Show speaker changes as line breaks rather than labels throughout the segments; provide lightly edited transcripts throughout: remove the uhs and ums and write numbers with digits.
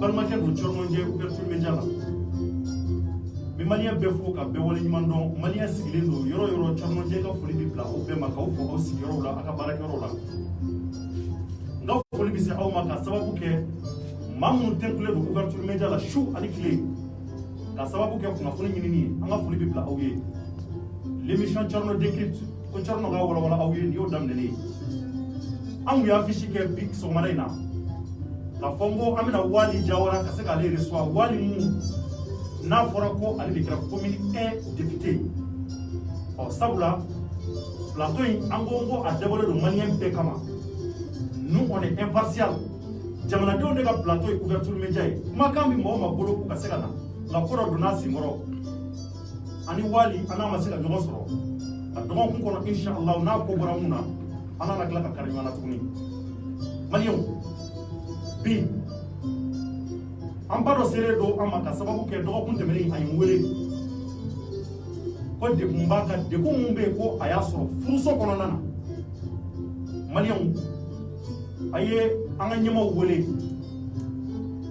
balma ke do chorno je ouverture média la mi malien be fo ka be wala nyimando malien sigile do yoro chorno je ka foli bi bla o be maka o fo o sigiro la aka baraka ro la nga foli bi se aw maka sababu ke mamu tenkule do ouverture média la chou ali clé ka sababu ke kuna foli nyini anga foli bi bla aw ye l'émission chorno décrypte ko chorno ga wala aw ye yo damne ni angu ya fishi ke big so malaina la fongo amina wali jawara ka se ka le reçoit wali mu na fora ko ali de kra commune 1 député o sabula plateau angongo a dévoilé le malien pe kama nous on est impartial jamana de on de ka plateau ouverture média ma kambi mo ma bolo ko ka se kana la kora dona simoro ani wali ana ma se ka nyogo soro a domo kun kono inshallah na ko bora muna ana na kala ka karima na tuguni malien bi ambado sere do amaka sababu ke do kun temeli ay wele ko de kumbaka de ko mumbe ko ayaso furuso kono nana malien aye anga nyema wele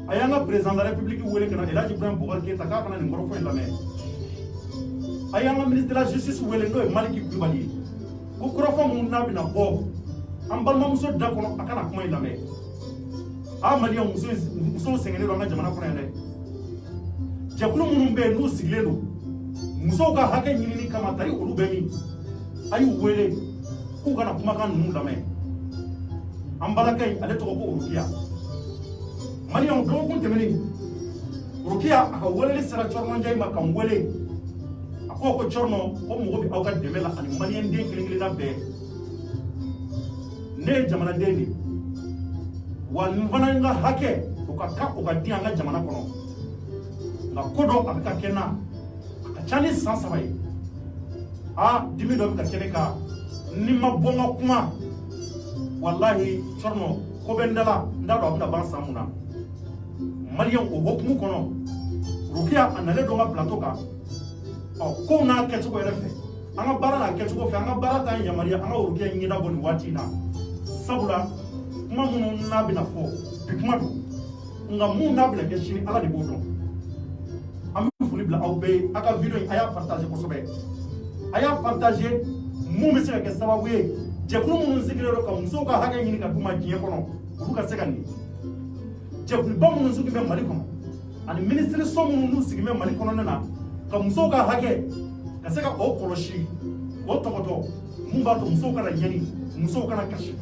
ayanga président de la république wele kana Elhadji Ibrahima Boubacar Keïta ka kana ni ngoro fo la me ayanga ministre de la justice wele no Maliki Coulibaly ko kurafo mun na bina bo ambalma muso da kono akana kuma la me Amalia muso sengene do nga jamana ko ne jakulu munum be no siglelo muso ka hake nyini kama tari olu be mi ayu wele ku kana kuma kan nu lame ambala kay ale to ko rukiya Malia on do kun temeni rukiya aka wele sara chorno jay makam wele akoko chorno o mo bi awga demela ani malien de kilingili na be ne jamana de wa nvana nga hake uka dia nga jamana kono nga kodo abika kena akachani sansa bai dimi do abika keneka nima bonga kuma wallahi chorno ko bendala ndado abuna bansa muna maliyan ko hokmu kono rukiya anale do nga plateau ka ko na ketu ko refe anga bara na ketu ko fe anga bara ta yamariya anga rukiya nyina boni wati na sabula kuma munun na bina fo bi kuma do nga mun na bina ke shini ala de bodo am fuli bla aw be aka video aya partager ko sobe aya partager mu mi se ke sababu ye je ko munun zikire ro ka muso ka haka nyini ka kuma jiye kono ulu ka sekani je ko ba munun zuki be mali kono ani ministre so munun nu sigi me mali kono na ka muso ka hake ka seka o koloshi o tokoto mu ba to muso ka na nyani muso ka na kashi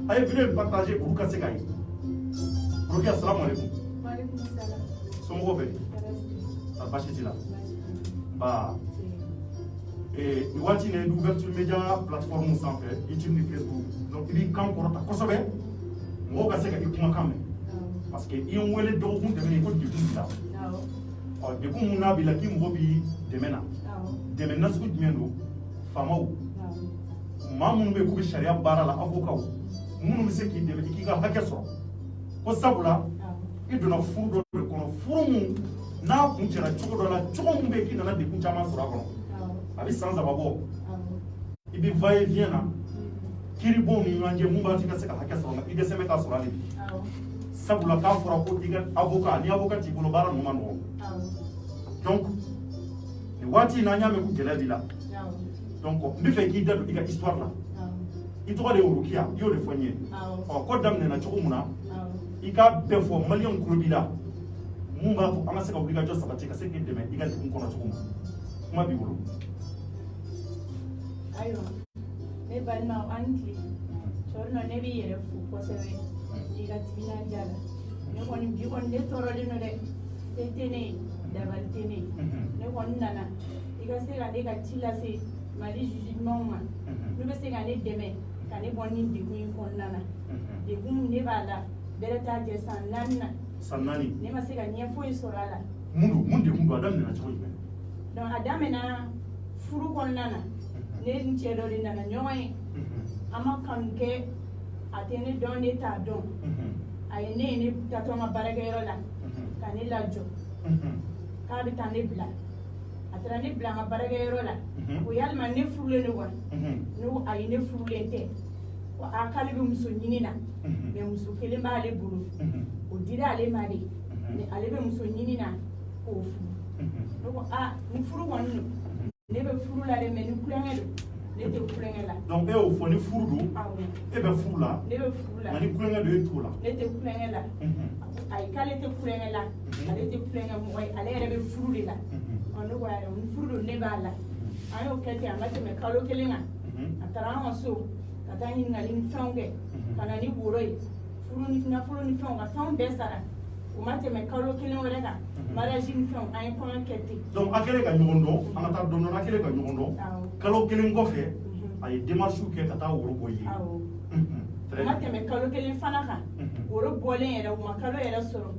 aye video partager pour ka sekay roki assalamu alaikum
wa alaikum salam
somo be ta bashiti la ba ni wati ne ouverture média plateforme sans fait YouTube ni Facebook donc il kan ko ta kosobe mo ka seka ikuma kamé parce que i on wele do kun de ko di la o de ko mun na bi la ki mo bi de mena su di mendo famaw mamun be ko bi sharia bara la avocat munu bi se ki de ki ka hake so ko sabula iduna furu do kono furu na kun jira chugo do la chugo mun be ki na de kun chama sura kono abi sanza babo ibi vai viena kiri bon ni wanje mun ba tika se ka hake so na ide se meta sura ni sabula ka fura ko diga avocat ni avocat ti ko bara no mano donc ni wati na nyame ku gele bila donc mbi fe ki dadu diga histoire la itoka de urukia yo le fonye ko damne na chukumuna ika befo malien kulubila mumba to amase ka obliga jo sabati ka seke deme iga de kun kono chukuma kuma bi wolo
ayo me balma anti chorno ne bi yere fu ko sewe iga tibina jala ne ko ni bi on de toro de no de tetene dabal tene ne ko nana iga se ga de ka tilase mali jugement ma ne be se ga ne deme kane bonni digun ko nana digun ne bala bereta je sanani ne ma se ga nye fo isorala
mundu digun adam ne na choyi
donc adam na furu ko nana ne nche do de nana nyoy ama kanke atene don de ta don ay ne ta to ma barage yola kane la jo ka bi tane bla atara ne bla ma barage yola ko yalma ne furule ne wa no ay ne furule te wa akali bi muso nyini na be muso kele ma le bulu o dira ale mari mais ale bɛ muso ɲini na k'o furu ne ko ni furu kɔni don ne bɛ furu la dɛ mais ni kulonkɛ don ne tɛ kulonkɛ la.
donc e y'o fɔ ni furu don e bɛ furu la
ne bɛ furu la
nka ni kulonkɛ don e t'o la.
ne tɛ kulonkɛ la ayi k'ale tɛ kulonkɛ la ale tɛ kulonkɛ mɔgɔ ye ale yɛrɛ bɛ furu de la ne ko ayiwa ni furu don ne b'a la an y'o kɛ ten an ka tɛmɛ kalo 1 kan a taara an ka so ka taa ɲininkali ni fɛnw kɛ ka na ni woro ye furu ni nafolo ni fɛnw ka fɛnw bɛɛ sara o ma tɛmɛ kalo 1 wɛrɛ kan mariage ni fɛnw an ye kɔɲɔ kɛ ten.
donc a kɛlen ka ɲɔgɔn dɔn an ka taa dɔn a kɛlen ka ɲɔgɔn dɔn kalo 1 kɔfɛ a ye démarche kɛ ka taa woro bɔ ye.
a ma tɛmɛ kalo 1 fana kan woro bɔlen yɛrɛ o ma kalo yɛrɛ sɔrɔ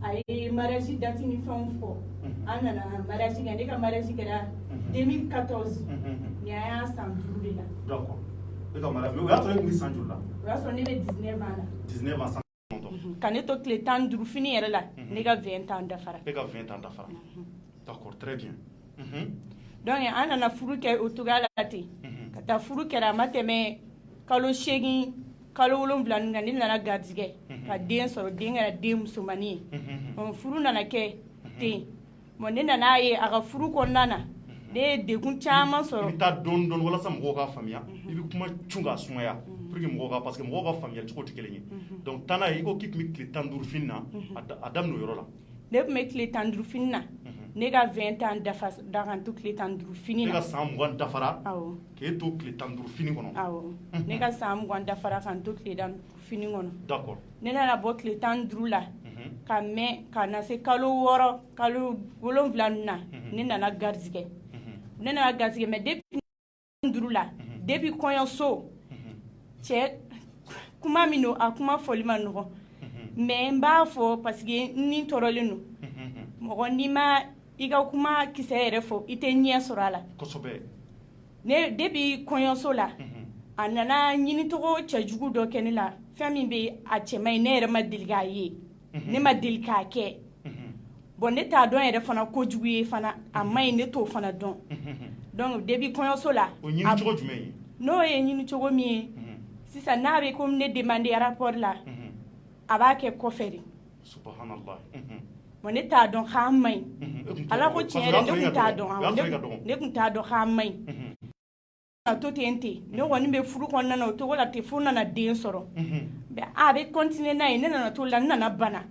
a ye mariage date ni fɛnw fɔ an nana mariage kɛ ne ka mariage kɛra 2014 ni an y'a san 5 de la.
d'accord e ka mariage o y'a sɔrɔ e tun bɛ san joli la.
o y'a sɔrɔ ne bɛ 19 ans la.
19 ans san
ka ne to tile 15 fini yɛrɛ la ne ka 20 ans dafara.
e ka 20 ans dafara. d'accord très bien.
donc an nana furu kɛ o cogoya la ten ka taa furu kɛra a ma tɛmɛ kalo 8 kalo 7 nin kan ne nana garijɛgɛ ka den sɔrɔ den kɛra den musomanin ye furu nana kɛ ten bon ne nana ye a ka furu kɔnɔna na ne ye degun caman sɔrɔ.
i bɛ taa dɔɔni dɔɔni walasa mɔgɔw k'a faamuya i bɛ kuma cun k'a sumaya pour que mɔgɔw ka parce que mɔgɔw ka faamuyali cogo tɛ kelen ye donc tanna i ko k'i tun bɛ tile 15 fini na a daminɛ o yɔrɔ la.
ne tun bɛ tile 15 fini na ne ka 20 ans dafara kan to tile 15 fini na.
ne ka san 20 dafara k'e to tile 15 fini kɔnɔ.
awɔ ne ka san 20 dafara kan to tile 15 fini kɔnɔ.
d'accord
ne nana bɔ tile 15 la ka mɛn ka na se kalo 6 kalo 7 na ne nana garijɛgɛ ne nana garijɛgɛ mais depuis 15 la depuis kɔɲɔso cɛ kuma min don a kuma fɔli ma nɔgɔn mais n b'a fɔ parce que n ni tɔɔrɔlen don mɔgɔ n'i ma i ka kuma kisɛ yɛrɛ fɔ i tɛ ɲɛ sɔrɔ a la.
kosɛbɛ.
ne depuis kɔɲɔso la a nana ɲinicogo cɛjugu dɔ kɛ ne la fɛn min bɛ a cɛman ye ne yɛrɛ ma deli k'a ye ne ma deli k'a kɛ bon ne t'a dɔn yɛrɛ fana kojugu ye fana a ma ɲi ne t'o fana dɔn donc depuis kɔɲɔso la.
o ɲinicogo jumɛn ye.
n'o ye ɲinicogo min ye sisan n'a bɛ komi ne demande rapport la a b'a kɛ kɔfɛ de.
subhanallah.
bon ne t'a dɔn k'a ma ɲi ala ko tiɲɛ yɛrɛ ne tun t'a dɔn ne tun t'a dɔn k'a ma ɲi na to ten ten ne kɔni bɛ furu kɔnɔna na o cogo la ten fo nana den sɔrɔ a bɛ continuer n'a ye ne nana to la n nana bana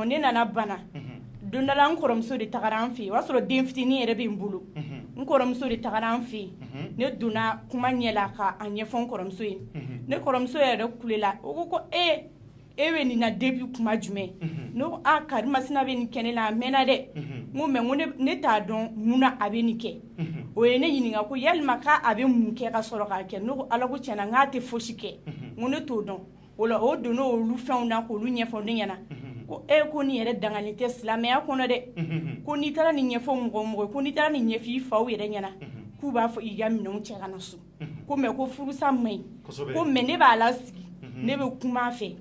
ne nana bana don dɔ la n kɔrɔmuso de tagara an fɛ yen o y'a sɔrɔ den fitinin yɛrɛ bɛ n bolo n kɔrɔmuso de tagara an fɛ yen ne donna kuma ɲɛ la ka a ɲɛfɔ n kɔrɔmuso ye ne kɔrɔmuso yɛrɛ kulela o ko e bɛ nin na depuis kuma jumɛn ne ko karimasina bɛ nin kɛ ne la a mɛnna dɛ n ko mais n ko ne t'a dɔn mun na a bɛ nin kɛ o ye ne ɲininka ko yalima k'a bɛ mun kɛ ka sɔrɔ k'a kɛ ne ko ala ko tiɲɛna n k'a tɛ fosi kɛ n ko ne t'o dɔn o la o donna olu fɛnw na k'olu ɲɛfɔ ne ɲɛna ko ko nin yɛrɛ dangalen tɛ silamɛya kɔnɔ dɛ ko n'i taara nin ɲɛfɔ mɔgɔ o mɔgɔ ko n'i taara nin ɲɛfɔ i faw yɛrɛ ɲɛna k'u b'a fɔ i ka minɛnw cɛ ka na so ko mais ko furusa ma ɲi ko mais ne b'a lasigi ne bɛ kuma a fɛ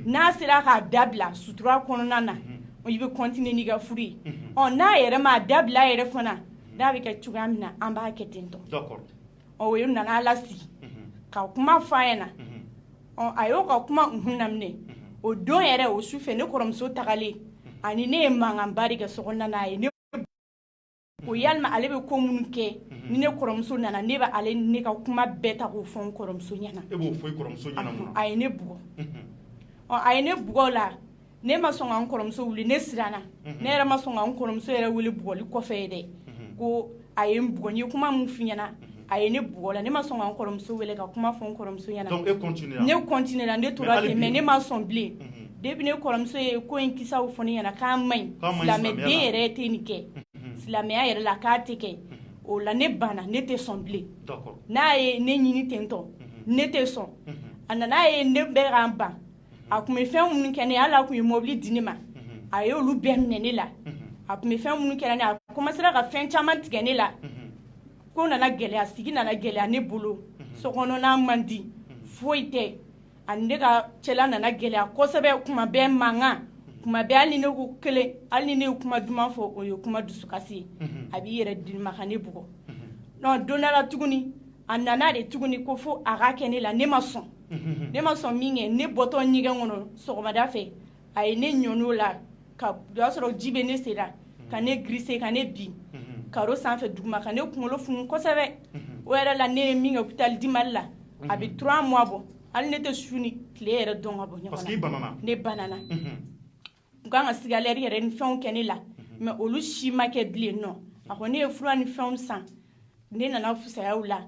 n'a sera k'a dabila sutura kɔnɔna na i bɛ continuer n'i ka furu ye n'a yɛrɛ m'a dabila yɛrɛ fana n'a bɛ kɛ cogoya min na an b'a kɛ ten tɔ o ye nana lasigi ka kuma fɔ a ɲɛna a y'o ka kuma laminɛ o don yɛrɛ o su fɛ ne kɔrɔmuso tagalen ani ne ye mankanba de kɛ sokɔnɔna n'a ye ko yalima ale bɛ ko minnu kɛ ni ne kɔrɔmuso nana ne bɛ ale ne ka kuma bɛɛ ta k'o fɔ n kɔrɔmuso ɲɛna.
e b'o fɔ i kɔrɔmuso ɲɛna mun na.
a ye ne bugɔ a ye ne bugɔ o la ne ma sɔn ka n kɔrɔmuso wuli ne siranna ne yɛrɛ ma sɔn ka n kɔrɔmuso yɛrɛ wele bugɔli kɔfɛ ye dɛ ko a ye n bugɔ n ye kuma min f'i ɲɛna a ye ne bugɔ o la ne ma sɔn ka n kɔrɔmuso wele ka kuma fɔ n kɔrɔmuso ɲɛna.
donc e continuera.
ne continuera ne tora ten mais ne ma sɔn bilen depuis ne kɔrɔmuso ye ko in kisaw fɔ ne ɲɛna k'a ma ɲi silamɛden yɛrɛ tɛ nin kɛ silamɛya yɛrɛ la k'a tɛ kɛ o la ne banna ne tɛ sɔn bilen n'a ye ne ɲini ten tɔ ne tɛ sɔn a nana ye ne bɛ k'an ban a tun bɛ fɛn minnu kɛ ne ye hali a tun ye mobili di ne ma a ye olu bɛɛ minɛ ne la a tun bɛ fɛn minnu kɛ ne a commencera ka fɛn caman tigɛ ne la ko nana gɛlɛya sigi nana gɛlɛya ne bolo sokɔnɔna man di foyi tɛ ani ne ka cɛla nana gɛlɛya kosɛbɛ kuma bɛɛ mankan kuma bɛɛ hali ni ne ko kelen hali ni ne ye kuma duman fɔ o ye kuma dusukasi ye a b'i yɛrɛ dilima ka ne bugɔ don dɔ la tuguni a nana de tuguni ko fo a ka kɛ ne la ne ma sɔn ne ma sɔn min kɛ ne bɔtɔ ɲɛgɛn kɔnɔ sɔgɔmada fɛ a ye ne ɲɔn'o la ka y'a sɔrɔ ji bɛ ne sera ka ne grise ka ne bin karo sanfɛ duguma ka ne kunkolo funu kosɛbɛ o yɛrɛ la ne ye min kɛ hôpital du Mali la a bɛ 3 mois bɔ hali ne tɛ su ni tile yɛrɛ dɔn ka bɔ ɲɔgɔn na
parce que i banana
ne banana u kan ka sigalɛri yɛrɛ ni fɛnw kɛ ne la mais olu si ma kɛ bilen nɔ a ko ne ye fura ni fɛnw san ne nana fusaya u la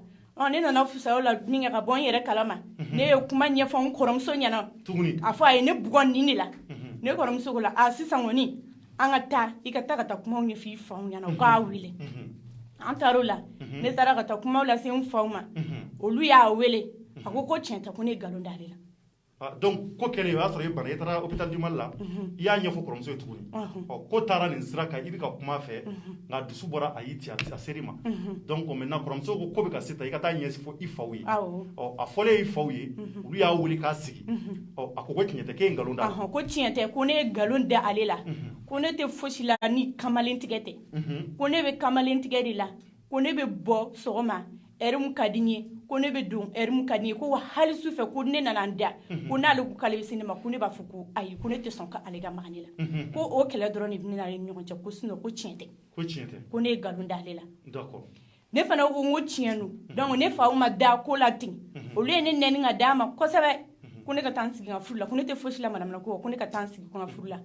ne nana fusaya u la min kɛ ka bɔ n yɛrɛ kalama ne ye kuma ɲɛfɔ n kɔrɔmuso ɲɛna
tuguni
a fɔ a ye ne bugɔ nin de la ne kɔrɔmuso ko la sisan kɔni an ka taa i ka taa ka taa kumaw ɲɛfɔ i faw ɲɛna u k'a wele an taara o la ne taara ka taa kumaw lase n faw ma olu y'a wele a ko tiɲɛ tɛ ko ne nkalon d'ale la
donc ko kɛlen o y'a sɔrɔ i bana i taara hôpital du Mali la i y'a ɲɛfɔ kɔrɔmuso ye tuguni ko taara nin sira kan i bɛ ka kuma fɛ nka dusu bɔra a y'i ci a ser'i ma donc maintenant kɔrɔmuso ko bɛ ka se tan i ka taa ɲɛfɔ i faw ye a fɔlen i faw ye olu y'a wele k'a sigi a ko tiɲɛ tɛ k'e ye nkalon da
ko tiɲɛ tɛ ko ne ye nkalon da ale la ko ne tɛ fosi la ni kamalen tigɛ tɛ ko ne bɛ kamalen tigɛ de la ko ne bɛ bɔ sɔgɔma heure min ka di n ye ko ne bɛ don heure min ka di n ye ko wa hali su fɛ ko ne nana n da ko n'ale ko k'ale bɛ se ne ma ko ne b'a fɔ ko ayi ko ne tɛ sɔn k'ale ka maga ne la ko o kɛlɛ dɔrɔn de bɛ ne n'ale ni ɲɔgɔn cɛ ko sinon ko tiɲɛ tɛ ko ne ye nkalon da ale la ne fana ko n ko tiɲɛ don donc ne faw ma da ko la ten olu ye ne nɛni ka d'a ma kosɛbɛ ko ne ka taa n sigi n ka furu la ko ne tɛ fosi la manamana ko ne ka taa n sigi ko n ka furu la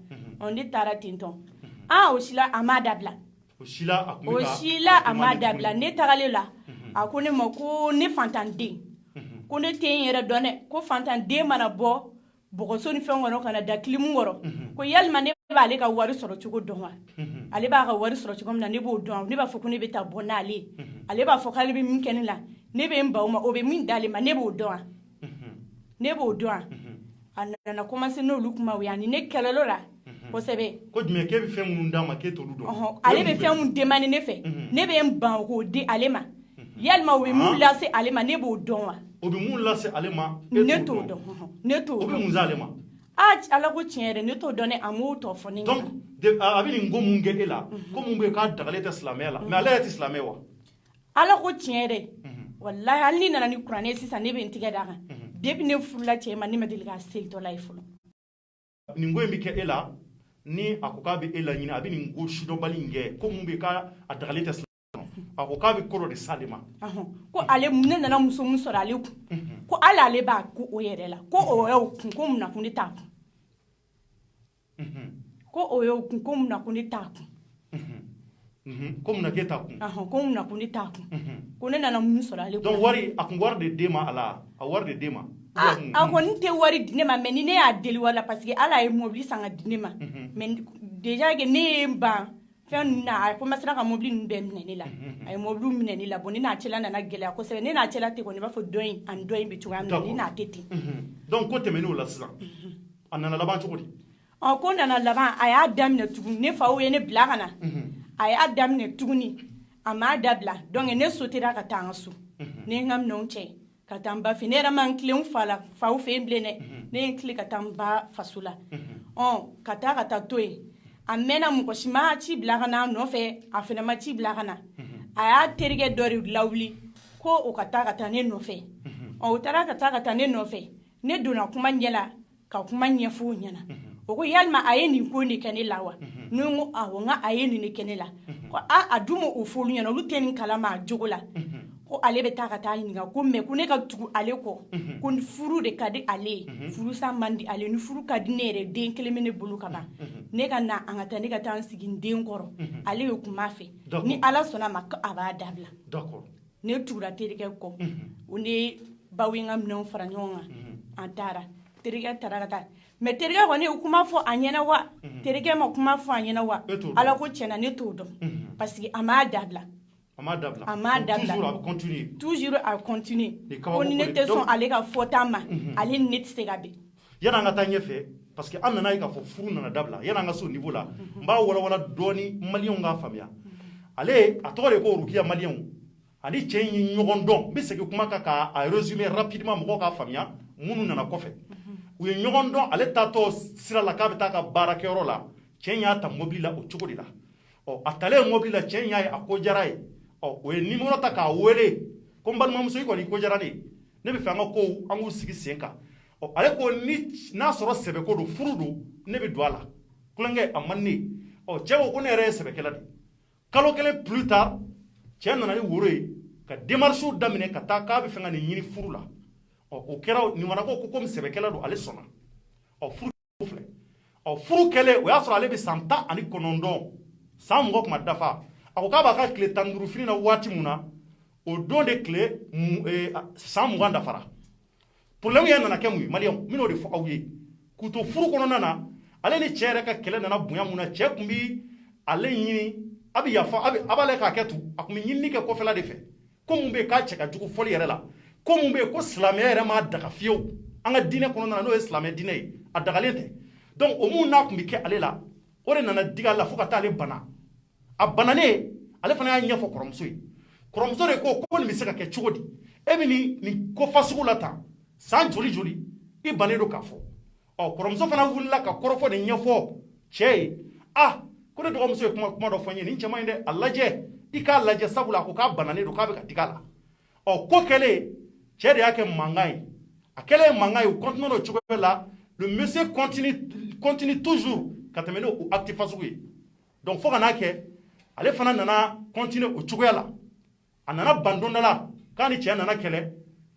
ne taara ten tɔ o si la a m'a dabila o si la a m'a dabila ne tagalen la a ko ne ma ko ne fantanden ko ne tɛ n yɛrɛ dɔn dɛ ko fantanden mana bɔ bɔgɔso ni fɛn kɔnɔ ka na da kilimu kɔrɔ ko yalima ne b'ale ka wari sɔrɔ cogo dɔn wa ale b'a ka wari sɔrɔ cogo min na ne b'o dɔn ne b'a fɔ ko ne bɛ taa bɔ n'ale ye ale b'a fɔ k'ale bɛ min kɛ ne la ne bɛ n baw ma o bɛ min d'ale ma ne b'o dɔn wa ne b'o dɔn wa a nana commencer n'olu kumaw ye ani ne kɛlɛlo la kosɛbɛ
ko jumɛn k'e bɛ fɛn minnu d'a ma k'e t'olu dɔn
ale bɛ fɛn minnu demandé ne fɛ ne bɛ n ban k'o di ale ma yalima o bɛ mun lase ale ma ne b'o dɔn wa
o bɛ mun lase ale ma
ne t'o dɔn ne t'o
dɔn o bɛ mun s'ale ma
ala ko tiɲɛ yɛrɛ ne t'o dɔn ne a m'o tɔ fɔ ne
donc a bɛ nin ko mun kɛ e la ko mun bɛ yen k'a dagalen tɛ silamɛya la mais ale yɛrɛ tɛ silamɛ wa
ala ko tiɲɛ yɛrɛ walahi hali ni nana ni kuranɛ ye sisan ne bɛ n tigɛ d'a kan depuis ne furula cɛ ma ne ma deli k'a selitɔla ye fɔlɔ
nin ko in bɛ kɛ e la ni a ko k'a bɛ e laɲini a bɛ nin ko sidɔnbali in kɛ ko mun bɛ yen k'a dagalen tɛ silamɛ a ko k'a bɛ ko dɔ de s'ale ma
ko ale ne nana muso min sɔrɔ ale kun ko hali ale b'a ko o yɛrɛ la ko o y'o kun ko mun na ko ne t'a kun ko o y'o kun ko mun na ko ne t'a kun
ko mun na k'e t'a kun
ko mun na ko ne t'a kun ko ne nana min sɔrɔ ale kun
donc wari a kun wari de d'e ma a la a wari de d'e ma
a kɔni tɛ wari di ne ma mais ni ne y'a deli wala parce que ala ye mobili san ka di ne ma mais déjà que ne ye n ban fɛn ninnu na a commencé ka mobili ninnu bɛɛ minɛ ne la a ye mobiliw minɛ ne la bon ne n'a cɛla nana gɛlɛya kosɛbɛ ne n'a cɛla tɛ kɔni i b'a fɔ dɔ in ani dɔ in bɛ cogoya min na ne n'a tɛ ten
donc ko tɛmɛn'o la sisan a nana laban cogo di
ko nana laban a y'a daminɛ tuguni ne faw ye ne bila ka na a y'a daminɛ tuguni a m'a dabila donc ne sotera ka taa n ka so ne ye n ka minɛnw cɛ ka taa n ba fɛ ne yɛrɛ ma n tilen n fa la faw fɛ yen bilen dɛ ne ye n tilen ka taa n ba faso la ka taa to yen a mɛnna mɔgɔ si ma ci bila ka na a nɔfɛ a fana ma ci bila ka na a y'a terikɛ dɔ de lawuli ko o ka taa ne nɔfɛ o taara ka taa ne nɔfɛ ne donna kuma ɲɛ la ka kuma ɲɛfɔ o ɲɛna o ko yalima a ye nin ko de kɛ ne la wa ne ko awɔ n ka a ye nin de kɛ ne la ko a dun m'o fɔ olu ɲɛna olu tɛ nin kalama a jogo la ko ale bɛ taa ka taa ɲininka ko mais ko ne ka tugu ale kɔ ko furu de ka di ale ye furu sa man di ale ni furu ka di ne yɛrɛ den kelen bɛ ne bolo ka ban ne ka na an ka taa ne ka taa n sigi n den kɔrɔ ale ye kuma fɛ ni ala sɔnna a ma ko a b'a dabila ne tugura terikɛ kɔ o ne baw ye n ka minɛnw fara ɲɔgɔn kan an taara terikɛ taara ka taa mais terikɛ kɔni ye kuma fɔ a ɲɛna wa terikɛ ma kuma fɔ a ɲɛna wa ala ko tiɲɛna ne t'o dɔn parce que a m'a dabila a m'a dabila toujours a continue ko ni ne tɛ sɔn ale ka fɔta ma ale ni ne tɛ se ka bɛn
yan'an ka taa ɲɛfɛ parce que an nana ye k'a fɔ furu nana dabila yan'an ka se o niveau la n b'a walawala dɔɔni maliyɛnw k'a faamuya ale a tɔgɔ de ko Rukiya maliyɛnw ani cɛ in ye ɲɔgɔn dɔn n bɛ segin kuma kan k'a résumer rapidement mɔgɔw k'a faamuya minnu nana kɔfɛ u ye ɲɔgɔn dɔn ale taatɔ sira la k'a bɛ taa ka baarakɛyɔrɔ la cɛ in y'a ta mobili la o cogo de la a talen mobili la cɛ in y'a ye a ko diyara ye o ye numéro ta k'a wele ko n balimamuso i kɔni ko diyara ne ye ne bɛ fɛ an ka kow an k'u sigi sen kan ale ko n'a sɔrɔ sɛbɛko don furu don ne bɛ don a la kulonkɛ a man ne cɛ ko ne yɛrɛ ye sɛbɛkɛla de kalo kelen plus tard cɛ nana ni woro ye ka démarche daminɛ ka taa k'a bɛ fɛ ka nin ɲini furu la o kɛra nin mana ko komi sɛbɛkɛla don ale sɔnna furu filɛ furu kɛlen o y'a sɔrɔ ale bɛ san 19 san 20 kuma dafa a ko k'a b'a ka tile 15 fini na waati mun na o don de tile san 20 dafara problème yɛrɛ nana kɛ mun ye maliyɛnw n bɛn'o de fɔ aw ye k'u to furu kɔnɔna na ale ni cɛ yɛrɛ ka kɛlɛ nana bonya mun na cɛ tun bɛ ale ɲini a bɛ yafa a b'ale k'a kɛ ten a tun bɛ ɲinini kɛ kɔfɛla de fɛ ko mun bɛ yen k'a cɛ ka jugu fɔli yɛrɛ la ko mun bɛ yen ko silamɛya yɛrɛ m'a daga fiyewu an ka diinɛ kɔnɔna na n'o ye silamɛ diinɛ ye a dagalen tɛ donc o mun n'a tun bɛ kɛ ale la o de nana digi ale la fo ka taa ale bana a bananen ale fana y'a ɲɛfɔ kɔrɔmuso ye kɔrɔmuso de ko nin bɛ se ka kɛ cogo di e bɛ nin ko fasugu la tan san joli joli i bannen don k'a fɔ kɔrɔmuso fana wulila ka kɔrɔfɔ de ɲɛfɔ cɛ ye ko ne dɔgɔmuso ye kuma dɔ fɔ n ye nin cɛ man ɲi dɛ a lajɛ i k'a lajɛ sabula a ko k'a bananen don k'a bɛ ka digi a la ko kɛlen cɛ de y'a kɛ mankan ye a kɛlen mankan ye u continue o cogo la le monsieur continue toujours ka tɛmɛ n'o acte fasugu ye donc fo ka n'a kɛ ale fana nana continue o cogoya la a nana ban don dɔ la k'a ni cɛ nana kɛlɛ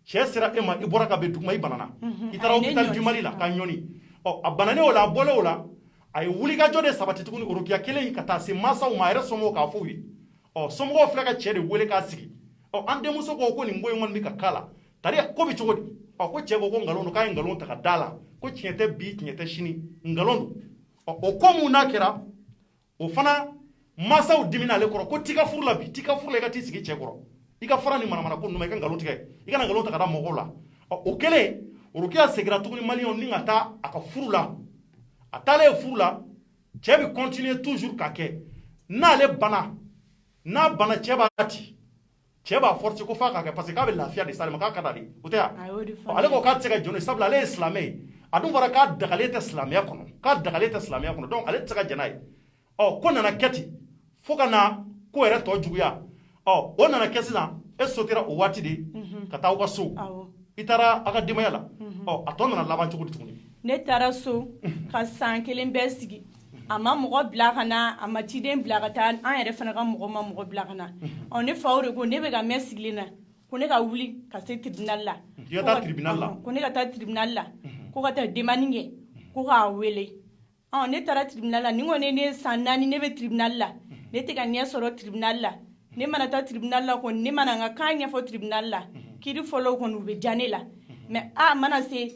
cɛ sera e ma i bɔra ka bɛn duguma i banana i taara hôpital du Mali la ka ɲɔni a bananen o la a bɔlen o la a ye wulikajɔ de sabati tuguni orokiya kelen ka taa se mansaw ma a yɛrɛ somɔgɔw k'a fɔ u ye somɔgɔw filɛ ka cɛ de wele k'a sigi an denmuso ko nin ko in kɔni bɛ ka k'a la tari ko bɛ cogo di ko cɛ ko nkalon don k'a ye nkalon ta ka d'a la ko tiɲɛ tɛ bi tiɲɛ tɛ sini nkalon don o ko mun n'a kɛra o fana mansaw dimina ale kɔrɔ ko t'i ka furu la bi t'i ka furu la i ka t'i sigi cɛ kɔrɔ i ka fara ni manamana ko ninnu ma i ka nkalon tigɛ i kana nkalon ta ka da mɔgɔw la o kɛlen orokiya seginna tuguni maliyɛnw ni ka taa a ka furu la a taalen furu la cɛ bɛ continuer toujours ka kɛ n'a bana cɛ b'a ci cɛ b'a forcer ko f'a ka kɛ parce que k'a bɛ lafiya de s'ale ma k'a ka d'ale o tɛ wa ale ko k'a tɛ se ka jɔn sabula ale ye silamɛ ye a dun fɔra k'a dagalen tɛ silamɛya kɔnɔ donc ale tɛ se ka jɛn n'a ye ko nana kɛ ten fo ka na ko yɛrɛ tɔ juguya o nana kɛ sisan e sotira o waati de ka taa aw ka so i taara aw ka denbaya la a tɔ nana laban cogo di tuguni
ne taara so ka san kelen bɛɛ sigi a ma mɔgɔ bila ka na a ma ciden bila ka taa an yɛrɛ fana ka mɔgɔ ma mɔgɔ bila ka na ne faw de ko ne bɛ ka mɛn sigilen na ko ne ka wuli ka se tribunal la ko ne ka taa tribunal la ko ka taa demande kɛ ko k'a wele ne taara tribunal la ni ko ne san 4 ne bɛ tribunal la ne tɛ ka ɲɛ sɔrɔ tribunal la ne mana taa tribunal la kɔni ne mana n ka kan ɲɛfɔ tribunal la kiiri fɔlɔw kɔni u bɛ diya ne la mais mana se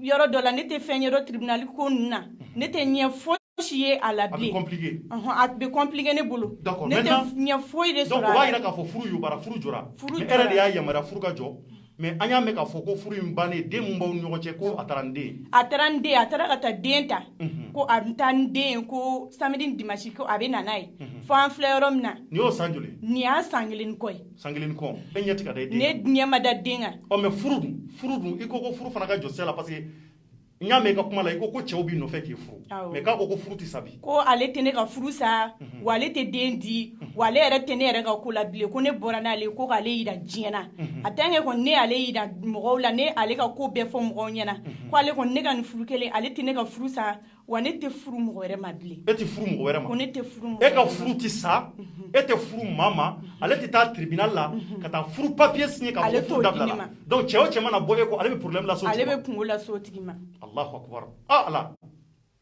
yɔrɔ dɔ la ne tɛ fɛn yɔrɔ tribunal ko ninnu na ne tɛ ɲɛ fosi ye a la bilen a bɛ compliqué ne bolo ne tɛ ɲɛ foyi de sɔrɔ a la donc o b'a yira k'a fɔ furu yubara furu jɔra mais e yɛrɛ de y'a yamaruya furu ka jɔ mais an y'a mɛn k'a fɔ ko furu in bannen den mun b'aw ni ɲɔgɔn cɛ ko a taara n den a taara ka taa den ta ko a bɛ taa n den ko samedi dimanche ko a bɛ na n'a ye fo an filɛ yɔrɔ min na nin y'o san joli nin y'a san kelen ni kɔ ye san kelen ni kɔ e ɲɛ tɛ ka da i den ne ɲɛ ma da den kan mais furu dun i ko furu fana ka jɔ sira la parce que n y'a mɛn i ka kuma la i ko cɛw b'i nɔfɛ k'i furu mais k'a ko furu tɛ sa bi ko ale tɛ ne ka furu sa wa ale tɛ den di wa ale yɛrɛ tɛ ne yɛrɛ ka ko la bilen ko ne bɔra n'ale ko k'ale yira diɲɛ na a tant que kɔni ne y'ale yira mɔgɔw la ne ale ka ko bɛɛ fɔ mɔgɔw ɲɛna ko ale kɔni ne ka nin furu kelen ale tɛ ne ka furu sa wa ne tɛ furu mɔgɔ wɛrɛ ma bilen e tɛ furu mɔgɔ wɛrɛ ma ko ne tɛ furu mɔgɔ wɛrɛ ma e ka furu tɛ sa e tɛ furu maa ma ale tɛ taa tribunal la ka taa furu papier signer ka fɔ furu dabila la donc cɛ o cɛ mana bɔ e ko ale bɛ problème lase o tigi ma ale bɛ kungo lase o tigi ma Allahu akbar ala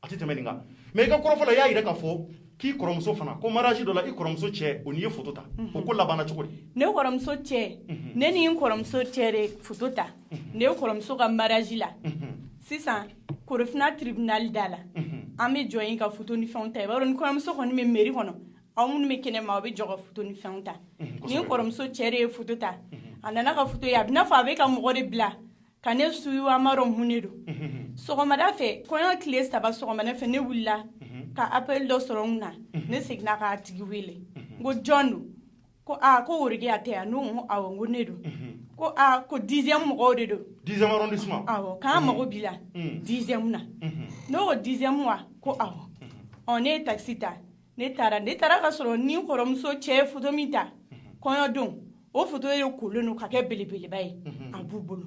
a tɛ tɛmɛ nin kan mais i ka kɔrɔfɔ la i y'a yira k'a fɔ k'i kɔrɔmuso fana ko mariage dɔ la i kɔrɔmuso cɛ o n'i ye photo ta o ko labanna cogo di ne kɔrɔmuso cɛ ne ni n kɔrɔmuso cɛ de photo ta ne kɔrɔmuso ka mariage la sisan Korofina tribunal da la an bɛ jɔ yen ka photo ni fɛnw ta i b'a dɔn ni kɔrɔmuso kɔni bɛ mairie kɔnɔ aw minnu bɛ kɛnɛ ma aw bɛ jɔ ka photo ni fɛnw ta ni n kɔrɔmuso cɛ de ye photo ta a nana ka photo ye a bɛ n'a fɔ a bɛ ka mɔgɔ de bila ka ne suyu an b'a dɔn mun de don sɔgɔmada fɛ kɔɲɔ tile 3 sɔgɔmada fɛ ne wulila ka appel dɔ sɔrɔ n na ne seginna k'a tigi wele n ko jɔn don ko ko worike a tɛ yan n'o ko awɔ n ko ne don ko ko 10e mɔgɔw de don 10e arrondissement awɔ k'an mago b'i la 10e na n'o ko 10e wa ko awɔ ne ye taxi ta ne taara ka sɔrɔ ni kɔrɔmuso cɛ ye photo min ta kɔɲɔ don o photo ye kolen don ka kɛ belebeleba ye a b'u bolo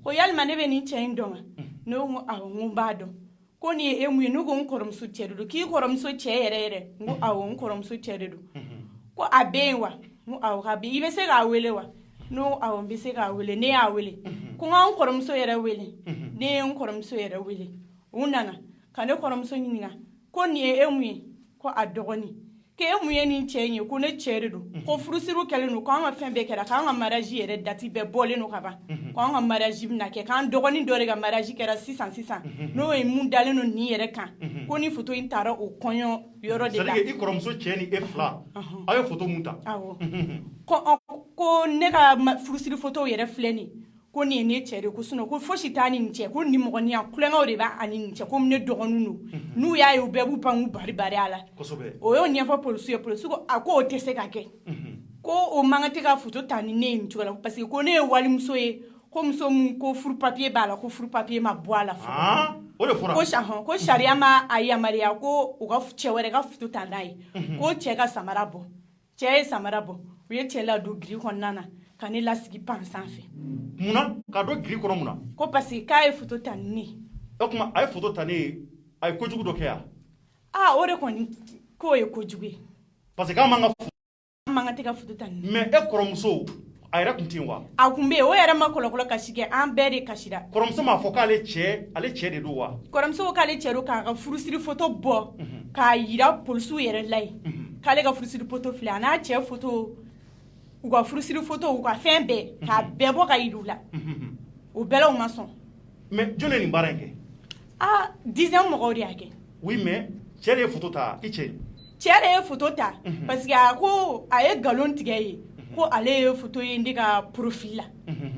ko yalima ne bɛ nin cɛ in dɔn wa ne ko awɔ n b'a dɔn ko nin ye e mun ye ne ko n kɔrɔmuso cɛ de don k'i kɔrɔmuso cɛ yɛrɛ yɛrɛ n ko awɔ n kɔrɔmuso cɛ de don ko a bɛ yen wa n ko awɔ k'a bɛ yen i bɛ se k'a wele wa ne ko awɔ n bɛ se k'a wele ne y'a wele ko n ka n kɔrɔmuso yɛrɛ wele ne ye n kɔrɔmuso yɛrɛ wele u nana ka ne kɔrɔmuso ɲininka ko nin ye e mun ye ko a dɔgɔnin ke e mun ye nin cɛ in ye ko ne cɛ de don ko furusiriw kɛlen don k'an ka fɛn bɛɛ kɛra k'an ka mariage yɛrɛ dati bɛɛ bɔlen don ka ban k'an ka mariage bɛna kɛ k'an dɔgɔnin dɔ de ka mariage kɛra sisan n'o ye mun dalen don nin yɛrɛ kan ko ni photo in taara o kɔɲɔ yɔrɔ de la
c'est-à-dire i kɔrɔmuso cɛ ni e fila a ye photo mun ta
awɔ ko ne ka furusiri photo yɛrɛ filɛ nin ko nin ye ne cɛ de ko sinon ko fosi t'a ni nin cɛ ko nimɔgɔniya kulonkɛw de b'a ani nin cɛ komi ne dɔgɔninw don n'u y'a ye u bɛɛ b'u pan k'u bari a la o y'o ɲɛfɔ polisiw ye polisiw ko a ko o tɛ se ka kɛ ko o man kan tɛ ka photo ta ni ne ye nin cogo la parce que ko ne ye walimuso ye ko muso mun ko furu papier b'a la ko furu papier ma bɔ a la fɔlɔ
o de fɔra
ko sariya ma a yamaruya ko u ka cɛ wɛrɛ ka photo ta n'a ye ko cɛ ka samara bɔ cɛ ye samara bɔ u ye cɛ ladon giri kɔnɔna na ka ne lasigi pan sanfɛ
munna k'a dɔn giri kɔnɔ munna
ko parce que k'a ye photo ta ni ne
o tuma a ye photo ta ne ye a ye kojugu dɔ kɛ yan
o de kɔni k'o ye kojugu ye
parce que k'an man
ka tɛ ka photo ta ni
mais e kɔrɔmuso a yɛrɛ tun tɛ yen wa
a tun bɛ yen o yɛrɛ ma kɔlɔkɔlɔ kasi kɛ an bɛɛ de kasira
kɔrɔmuso m'a fɔ k'ale cɛ de don wa
kɔrɔmuso ko k'ale cɛ don k'a ka furusiri photo bɔ k'a yira polisiw yɛrɛ la yen k'ale ka furusiri photo filɛ a n'a cɛ photo u ka furusiri photo u ka fɛn bɛɛ k'a bɛɛ bɔ ka yira u la o bɛɛ la u ma sɔn
mais jɔn ye nin baara in kɛ
10 mɔgɔw de y'a kɛ
oui mais cɛ de ye photo ta i cɛ
cɛ de ye photo ta parce que a ko a ye nkalon tigɛ ye ko ale ye photo ye ne ka profil la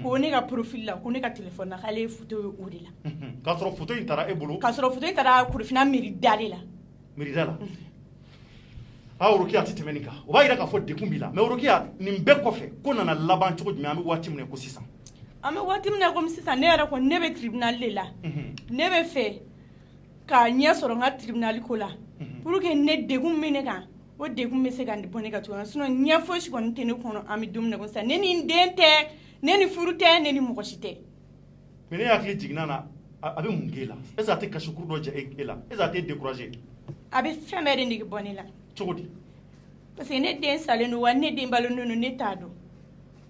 ko ne ka profil la ko ne ka téléphone na k'ale ye photo ye o de la
k'a sɔrɔ photo in taara e bolo
k'a sɔrɔ photo in taara Korofina mairie da de la
miirida la Orokiya a tɛ tɛmɛ nin kan o b'a jira k'a fɔ dekun b'i la mais Orokiya nin bɛɛ kɔfɛ ko nana laban cogo jumɛn an bɛ waati min na ko sisan
an bɛ waati min na komi sisan ne yɛrɛ kɔni ne bɛ tribunal de la ne bɛ fɛ ka ɲɛ sɔrɔ n ka tribunal ko la pour que ne dekun min ne kan o dekun bɛ se ka bɔ ne ka cogoya sinon ɲɛ fosi kɔni tɛ ne kɔnɔ an bɛ don min na ko sisan ne ni n den tɛ ne ni furu tɛ ne ni mɔgɔ si tɛ
mais ne hakili jiginna na a bɛ mun k'e la est ce que a tɛ kasikuru dɔ jɛ e la est ce que a tɛ découragé
a bɛ fɛn bɛɛ de nege bɔ ne la
cogo di
parce que ne den salen don wa ne den balolen don ne t'a dɔn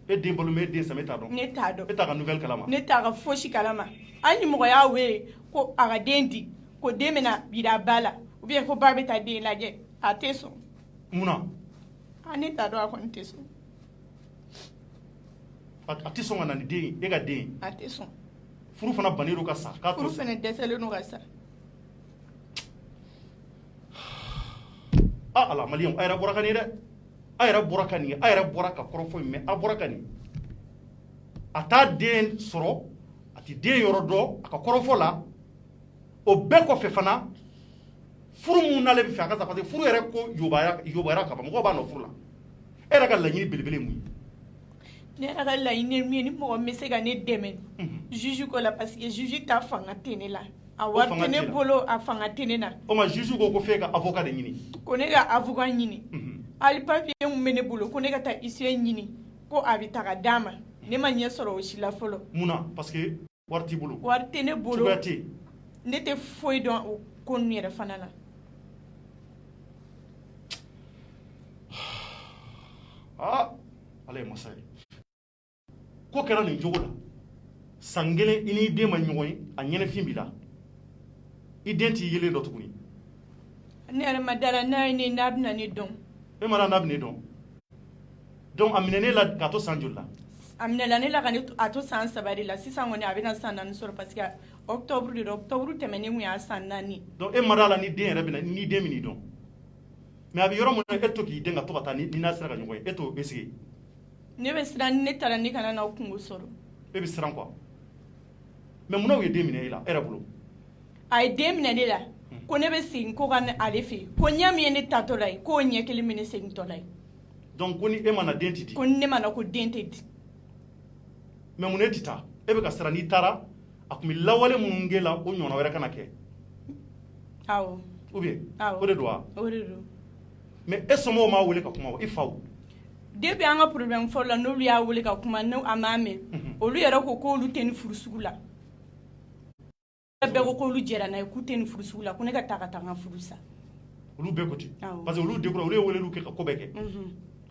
e den balo mais e den sa e t'a dɔn
ne t'a dɔn
e t'a ka nouvelle kalama
ne t'a ka fosi kalama hali ni mɔgɔ y'a wele ko a ka den di ko den bɛna bira ba la ou bien ko ba bɛ taa den lajɛ a tɛ sɔn
munna
ne t'a dɔn a kɔni tɛ sɔn
a tɛ sɔn ka na ni den ye e ka den ye
a tɛ sɔn
furu fana bannen don ka sa k'a to
furu fana dɛsɛlen don ka sa
ala maliyɛnw a yɛrɛ bɔra ka nin ye dɛ a yɛrɛ bɔra ka nin ye a yɛrɛ bɔra ka kɔrɔfɔ in mɛn a bɔra ka nin a t'a den sɔrɔ a tɛ den yɔrɔ dɔn a ka kɔrɔfɔ la o bɛɛ kɔfɛ fana furu mun n'ale bɛ fɛ a ka sa parce que furu yɛrɛ ko yobayara ka ban mɔgɔw b'a nɔ furu la e yɛrɛ ka laɲini belebele ye mun ye
ne yɛrɛ ka laɲini ye min ye ni mɔgɔ min bɛ se ka ne dɛmɛ juge ko la parce que juge ta fanga tɛ ne la a wari tɛ ne bolo a fanga tɛ ne na
o ma juge ko f'e ka avocat de ɲini
ko ne ka avocat ɲini hali papier mun bɛ ne bolo ko ne ka taa huissier ɲini ko a bɛ ta ka d'a ma ne ma ɲɛ sɔrɔ o si la fɔlɔ
munna parce que wari t'i bolo
wari tɛ ne bolo
cogoya tɛ
ne tɛ foyi dɔn o ko ninnu yɛrɛ fana na
ala ye masa ye ko kɛra nin cogo la san kelen i n'i den ma ɲɔgɔn ye a ɲɛnɛfin b'i la i den t'i yelen dɔ tuguni
ne yɛrɛ ma dala n'a ye ne n'a bɛna ne dɔn
e ma n'a bɛ ne dɔn donc a minɛ ne la k'a to san joli la
a minɛla ne la ka ne a to san 3 de la sisan kɔni a bɛna san 4 sɔrɔ parce que octobre de don octobre tɛmɛnen kun y'a san 4
donc e ma d'a la ni den yɛrɛ bɛna ni den bɛn'i dɔn mais a bɛ yɔrɔ min na e to k'i den ka to ka taa ni n'a sera ka ɲɔgɔn ye e t'o esige
ne bɛ siran ni ne taara ne kana n'aw kungo sɔrɔ
e bɛ siran quoi mais munna u ye den minɛ e la e yɛrɛ bolo
a ye den minɛ ne la ko ne bɛ segin ko ka ale fɛ yen ko ɲɛ min ye ne tatɔ la ye k'o ɲɛ kelen bɛ ne segintɔ la ye
donc ko ni e ma na den tɛ di
ko ni ne ma na ko den tɛ di
mais mun e tɛ taa e bɛ ka siran n'i taara a tun bɛ lawale minnu k'e la o ɲɔgɔnna wɛrɛ kana kɛ
awɔ
ou bien
awɔ
o de don wa
o de don
mais e somɔgɔw m'a wele ka kuma wa i faw
depuis an ka problème fɔlɔ la n'olu y'a wele ka kuma n'o a m'a mɛn olu yɛrɛ ko k'olu tɛ ni furu sugu la bɛɛ ko k'olu jɛra n'a ye k'u tɛ ni furu sugu la ko ne ka taa n ka furu sa
olu bɛɛ ko ten parce que olu découragé olu ye weleliw kɛ ka ko bɛɛ kɛ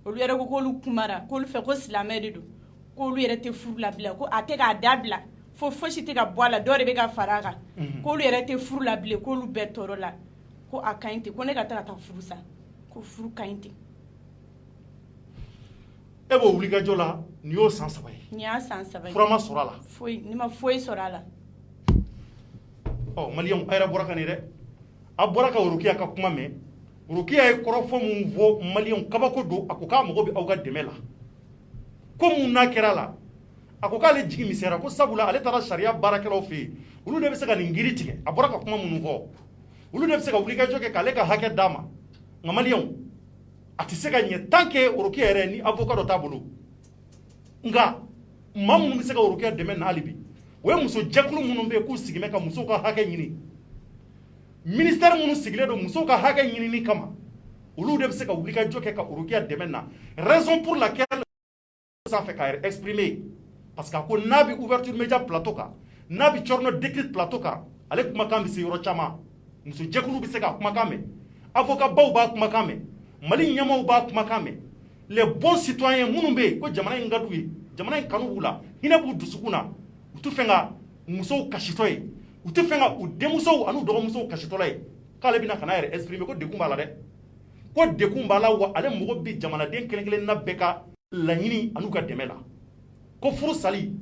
olu yɛrɛ ko k'olu kumara k'olu fɛ ko silamɛ de don k'olu yɛrɛ tɛ furu labila ko a tɛ k'a dabila fo fosi tɛ ka bɔ a la dɔ de bɛ ka fara a kan k'olu yɛrɛ tɛ furu la bilen k'olu bɛɛ tɔɔrɔ la ko a ka ɲi ten ko ne ka taa furu sa ko furu ka ɲi ten
e b'o wulikajɔ la nin y'o san 3 ye
nin y'a san 3 ye
fura ma sɔrɔ a la
foyi ne ma foyi sɔrɔ a la
maliyɛnw a yɛrɛ bɔra ka nin dɛ a bɔra ka Rokiya ka kuma mɛn Rokiya ye kɔrɔfɔ mun fɔ maliyɛnw kabako don a ko k'a mago bɛ aw ka dɛmɛ la ko mun n'a kɛra la a ko k'ale jigi misɛra ko sabula ale taara sariya baarakɛlaw fɛ yen olu de bɛ se ka nin kiiri tigɛ a bɔra ka kuma minnu fɔ olu de bɛ se ka wulikajɔ kɛ k'ale ka hakɛ d'a ma nka maliyɛnw a tɛ se ka ɲɛ tant que Rokiya yɛrɛ ni avocat dɔ t'a bolo nka maa minnu bɛ se ka Rokiya dɛmɛ na hali bi o ye muso jɛkulu minnu bɛ yen k'u sigin bɛ ka musow ka hakɛ ɲini ministère minnu sigilen don musow ka hakɛ ɲinini kama olu de bɛ se ka wulikajɔ kɛ ka Rokiya dɛmɛ na raison pour laquelle sanfɛ k'a yɛrɛ exprimer parce que a ko n'a bɛ ouverture média plateau kan n'a bɛ Thierno Décrypte plateau kan ale kumakan bɛ se yɔrɔ caman muso jɛkulu bɛ se ka kumakan mɛn avocat baw b'a kumakan mɛn Mali ɲɛmaaw b'a kumakan mɛn les bons citoyens minnu bɛ yen ko jamana in ka d'u ye jamana in kanu b'u la hinɛ b'u dusukun na u tɛ fɛn ka musow kasitɔ ye u tɛ fɛn ka u denmusow ani u dɔgɔmusow kasitɔla ye k'ale bɛna ka n'a yɛrɛ exprimer ko dekun b'a la dɛ ko dekun b'a la wa ale mago bɛ jamanaden kelen kelenna bɛɛ ka laɲini ani u ka dɛmɛ la ko furu sali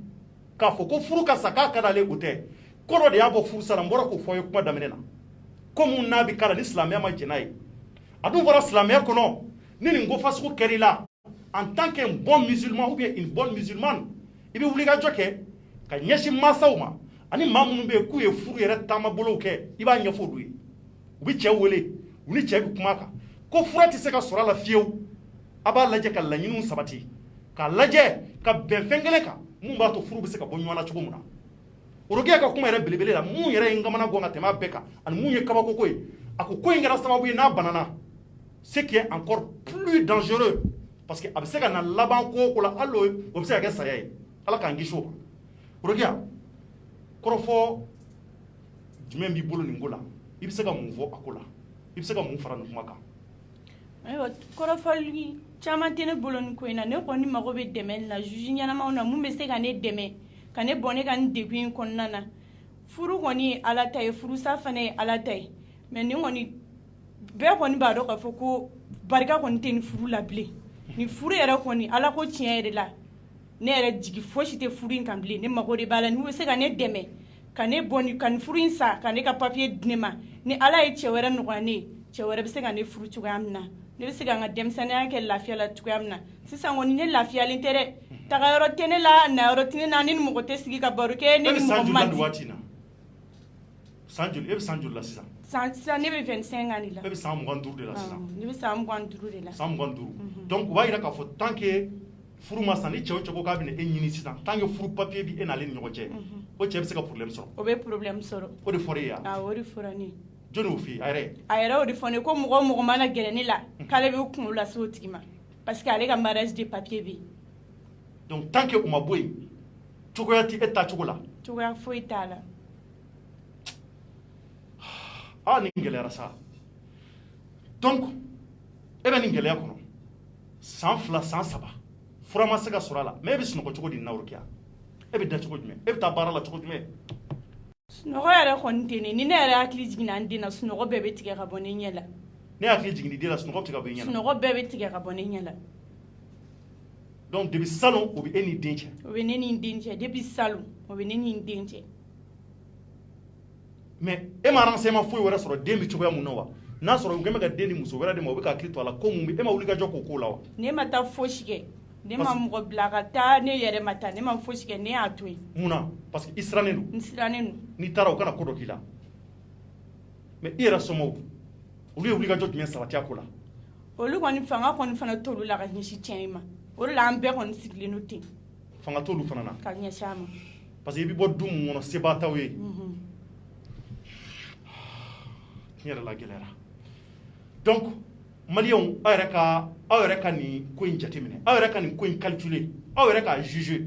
k'a fɔ ko furu ka sa k'a ka d'ale o tɛ ko dɔ de y'a bɔ furu sala n bɔra k'o fɔ ye kuma daminɛ na ko mun n'a bɛ k'a la ni silamɛya ma jɛn n'a ye a dun fɔra silamɛya kɔnɔ ni nin ko fasugu kɛra i la en tant qu'un bon musulman ou bien une bonne musulmane i bɛ wulikajɔ kɛ ka ɲɛsin mansaw ma ani maa minnu bɛ yen k'u ye furu yɛrɛ taamabolow kɛ i b'a ɲɛfɔ olu ye u bɛ cɛ wele u ni cɛ bɛ kuma a kan ko fura tɛ se ka sɔrɔ a la fiyewu a b'a lajɛ ka laɲiniw sabati k'a lajɛ ka bɛn fɛn kelen kan mun b'a to furu bɛ se ka bɔ ɲɔgɔn na cogo min na Rokiya ka kuma yɛrɛ belebele la mun yɛrɛ ye n kamana gan ka tɛmɛ a bɛɛ kan ani mun ye kabakoko ye a ko ko in kɛra sababu ye n'a banana ce qui est encore plus dangereux parce que a bɛ se ka na laban ko o ko la hali o bɛ se ka kɛ saya ye ala k'an kisi o ma Rokiya kɔrɔfɔ jumɛn b'i bolo nin ko la i bɛ se ka mun fɔ a ko la i bɛ se ka mun fara nin kuma kan
ayiwa kɔrɔfɔli caman tɛ ne bolo nin ko in na ne kɔni mago bɛ dɛmɛ la juge ɲɛnamaw na mun bɛ se ka ne dɛmɛ ka ne bɔ ne ka nin degun in kɔnɔna na furu kɔni ye ala ta ye furusa fana ye ala ta ye mais ni kɔni bɛɛ kɔni b'a dɔn k'a fɔ ko barika kɔni tɛ nin furu la bilen nin furu yɛrɛ kɔni ala ko tiɲɛ yɛrɛ la ne yɛrɛ jigi fosi tɛ furu in kan bilen ne mago de b'a la n'u bɛ se ka ne dɛmɛ ka ne bɔ nin ka nin furu in sa ka ne ka papier di ne ma ni ala ye cɛ wɛrɛ nɔgɔya ne ye cɛ wɛrɛ bɛ se ka ne furu cogoya min na ne bɛ se ka n ka denmisɛnninya kɛ lafiya la cogoya min na sisan kɔni ne lafiyalen tɛ dɛ taga yɔrɔ tɛ ne la na yɔrɔ tɛ ne na ne ni mɔgɔ tɛ sigi ka baro kɛ ne ni mɔgɔ man di
san joli e bɛ san joli la sisan
sisan ne bɛ 25 ans de la
e bɛ san 25 de la sisan
ne bɛ san 25 de la
san 25 donc u b'a yira k'a fɔ tant que furu ma san ni cɛ o cɛ ko k'a bɛna e ɲini sisan tant que furu papier bɛ e n'ale ni ɲɔgɔn cɛ o cɛ bɛ se ka problème sɔrɔ
o bɛ problème sɔrɔ
o de fɔra e ye wa
o de fɔra ne ye
jɔnni y'o f'i ye a yɛrɛ
a yɛrɛ o de fɔ ne ko mɔgɔ o mɔgɔ mana gɛrɛ ne la k'ale bɛ kunkolo lase o tigi ma parce que ale ka mariage de papier bɛ yen
donc tant que u ma bɔ yen cogoya tɛ e ta cogo la
cogoya foyi t'a la
nin gɛlɛyara sa donc e bɛ nin gɛlɛya kɔnɔ san 2 san 3 fura ma se ka sɔrɔ a la mais e bɛ sunɔgɔ cogo di nin na Rokiya e bɛ da cogo jumɛn e bɛ taa baara la cogo jumɛn
sunɔgɔ yɛrɛ kɔni tɛ ne ni ne yɛrɛ hakili jiginna an den na sunɔgɔ bɛɛ bɛ tigɛ ka bɔ ne ɲɛ la
ne hakili jigin den na sunɔgɔ bɛ tigɛ ka bɔ e ɲɛ la
sunɔgɔ bɛɛ bɛ tigɛ ka bɔ ne ɲɛ la
donc depuis salon o bɛ e ni den cɛ
o bɛ ne ni n den cɛ depuis salon o bɛ ne ni n den cɛ
mais e ma renseignement foyi wɛrɛ sɔrɔ den bɛ cogoya mun na wa n'a sɔrɔ u kɛn bɛ ka den di muso wɛrɛ de ma o bɛ ka hakili to a la ko mun bɛ e ma wuli ka jɔ k'o k'o la wa
ne ma taa fosi kɛ ne ma mɔgɔ bila ka taa ne yɛrɛ ma taa ne ma fosi kɛ ne y'a to yen
mun na parce que i sirannen don
n sirannen don
n'i taara o kana ko dɔ k'i la mais i yɛrɛ somɔgɔw olu ye wuli ka jɔ jumɛn sabati a ko la
olu kɔni fanga kɔni fana t'olu la ka ɲɛsin tiɲɛ in ma o de la an bɛɛ kɔni sigilen don ten
fanga t'olu fana na
ka ɲɛsin a ma
parce que i bɛ bɔ du mun kɔnɔ se b'a t'aw ye tiɲɛ yɛrɛ la gɛlɛyara donc Maliens awreka ni ko in jatemine awreka ni ko in calculer awreka juger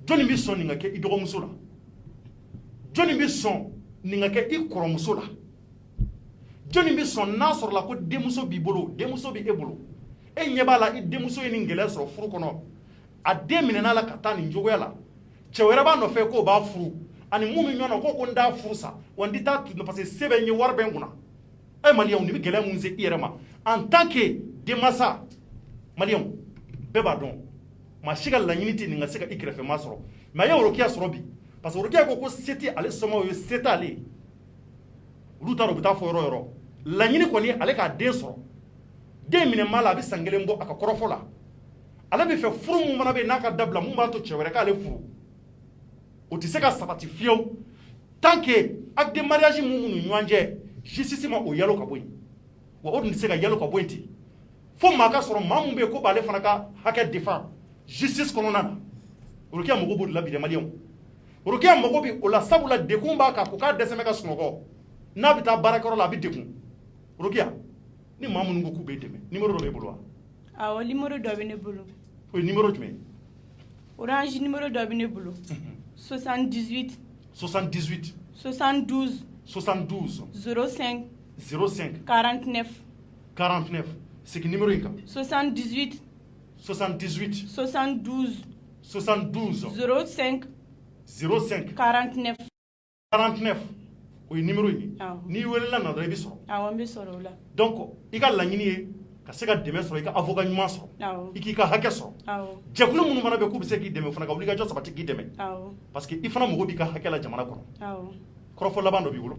joni bi son ninga ke idogo musula joni bi son ninga ke ikoro musula joni bi son nasor la ko demuso bi bolo demuso bi ebolo e nyebala i demuso ni ngele so furu kono a demine na la kata ni njogo yala chewera ba no fe ko ba furu ani mumi nyono ko nda furusa wandi ta no parce que sebe nyi warbe nguna e malien ni bi gele mun se irema en tant que demasa malien beba don ma shiga la nyiniti ni ngaseka ikrefe masoro ma ya rokia soro bi parce que rokia ko seti ale somo yo setale ruta ro buta fo yoro la nyini ko ni ale ka de soro de mine mala bi sangele mbo aka korofola ale bi fe furu mu mana be naka dabla mu ba to chewere ka ale furu o ti se ka sabati fio tant que ak de mariage mu mu nyanje justice ma o yalo ka boy wa o ndi se ka yalo ka boyti fo maka soro mamu be ko bale fana ka hake defend justice kono nana urukia mogo bo labi de malien urukia mogo bi o la sabula dekumba ka ko ka deseme ka sunoko na bita barakoro la bi dekun urukia ni mamu ngo ku be deme numéro do be bolwa
awo numéro do be ne bolo
o numéro tume
orange numéro do be ne bolo 78
72
05
49 c'est que numéro inka
78
72
05
49 o numéro ni wele na dra bi so
mbe soro la
donc i ka laɲini ye ka se ka dɛmɛ sɔrɔ i ka avocat ɲuman sɔrɔ i k'i ka hakɛ sɔrɔ jɛkulu minnu fana bɛ k'u bɛ se k'i dɛmɛ fana ka wuli ka jɔ sabati k'i dɛmɛ parce que i fana mago b'i ka hakɛ la jamana kɔnɔ kɔrɔfɔ laban dɔ b'i bolo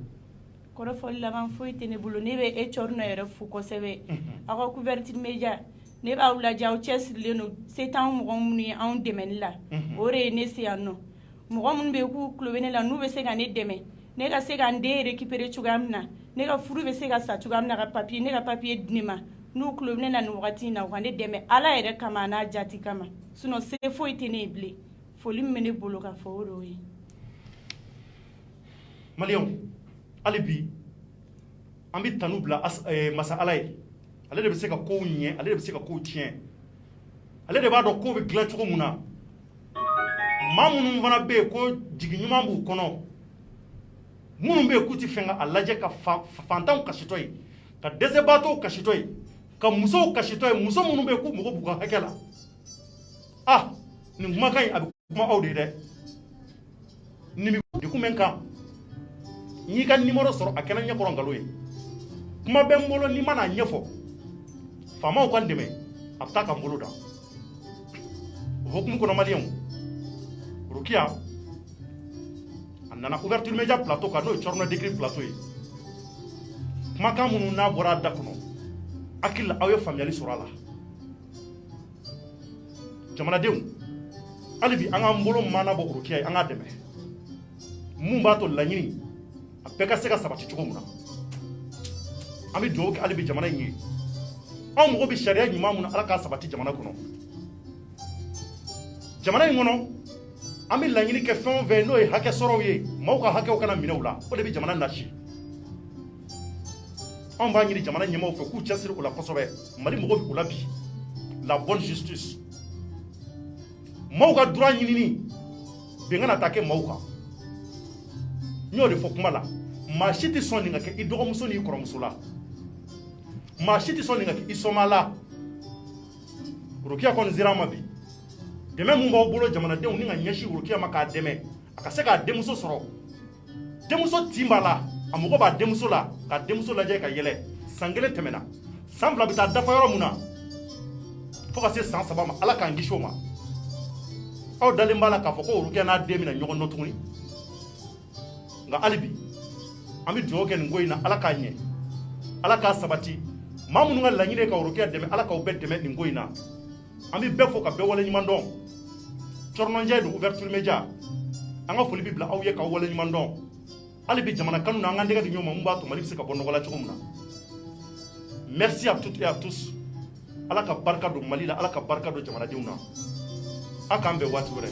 kɔrɔfɔli laban foyi tɛ ne bolo ne bɛ e cɔri na yɛrɛ fo kosɛbɛ aw ka couverture media ne b'aw lajɛ aw cɛsirilen don se t'anw mɔgɔ minnu ye anw dɛmɛli la o de ye ne se yan nɔ mɔgɔ minnu bɛ yen k'u tulo bɛ ne la n'u bɛ se ka ne dɛmɛ ne ka se ka n den récupérer cogoya min na ne ka furu bɛ se ka sa cogoya min na ka papier ne ka papier di ne ma n'u tulo bɛ ne la nin wagati in na u ka ne dɛmɛ ala yɛrɛ kama a n'a jati kama sinon se foyi tɛ ne ye bilen foli min bɛ ne bolo ka fɔ o de y'o ye
malien hali bi an bɛ tanu bila masa ala ye ale de bɛ se ka kow ɲɛ ale de bɛ se ka kow tiɲɛ ale de b'a dɔn kow bɛ dilan cogo min na maa minnu fana bɛ yen ko jigi ɲuman b'u kɔnɔ minnu bɛ yen k'u tɛ fɛn ka a lajɛ ka fantanw kasitɔ ye ka dɛsɛbaatɔw kasitɔ ye ka musow kasitɔ ye muso minnu bɛ yen k'u mago b'u ka hakɛ la nin kumakan in a bɛ kuma aw de ye dɛ nin bɛ dekun bɛ n kan n y'i ka numéro sɔrɔ a kɛra ɲɛkɔrɔ nkalon ye kuma bɛ n bolo n'i ma n'a ɲɛfɔ faamaw ka n dɛmɛ a bɛ taa ka n bolo da o hukumu kɔnɔ maliyɛnw Rokia a nana ouverture media plateau kan n'o ye Cɔrɔnɔ Décrypte plateau ye kumakan minnu n'a bɔra a da kɔnɔ hakili la aw ye faamuyali sɔrɔ a la jamanadenw hali bi an k'an bolo maana bɔ Rokia ye an k'a dɛmɛ mun b'a to laɲini a bɛɛ ka se ka sabati cogo min na an bɛ dugawu kɛ hali bi jamana in ye anw mago bɛ sariya ɲuman mun na ala k'a sabati jamana kɔnɔ jamana in kɔnɔ an bɛ laɲini kɛ fɛn o fɛn n'o ye hakɛ sɔrɔw ye maaw ka hakɛw kana minɛ u la o de bɛ jamana nasi anw b'a ɲini jamana ɲɛmaaw fɛ k'u cɛsiri o la kosɛbɛ mali mago bɛ o la bi la bonne justice maaw ka droit ɲinini bɛn kana taa kɛ maaw kan n y'o de fɔ kuma la maa si tɛ sɔn nin ka kɛ i dɔgɔmuso n'i kɔrɔmuso la maa si tɛ sɔn nin ka kɛ i sɔma la Rokia kɔni sera an ma bi dɛmɛ mun b'aw bolo jamanadenw ni ka ɲɛsin Rokia ma k'a dɛmɛ a ka se k'a denmuso sɔrɔ denmuso tin b'a la a mago b'a denmuso la ka denmuso lajɛ ka yɛlɛ san 1 tɛmɛna san 2 bɛ taa dafa yɔrɔ mun na fo ka se san 3 ma ala k'an kisi o ma aw dalen b'a la k'a fɔ ko Rokia n'a den bɛna ɲɔgɔn dɔn tuguni nka hali bi an bɛ dugawu kɛ nin ko in na ala k'a ɲɛ ala k'a sabati maa minnu ka laɲini ye ka Rokia dɛmɛ ala k'aw bɛɛ dɛmɛ nin ko in na an bɛ bɛɛ fo ka bɛɛ wale ɲuman dɔn Cɔrɔnɔjɛ don ouverture media an ka foli bɛ bila aw ye k'aw wale ɲuman dɔn hali bi jamana kanu na an ka tɛgɛ di ɲɔgɔn ma mun b'a to Mali bɛ se ka bɔ nɔgɔ la cogo min na merci à toutes et à tous ala ka barika don Mali la ala ka barika don jamanadenw na a k'an bɛn waati wɛrɛ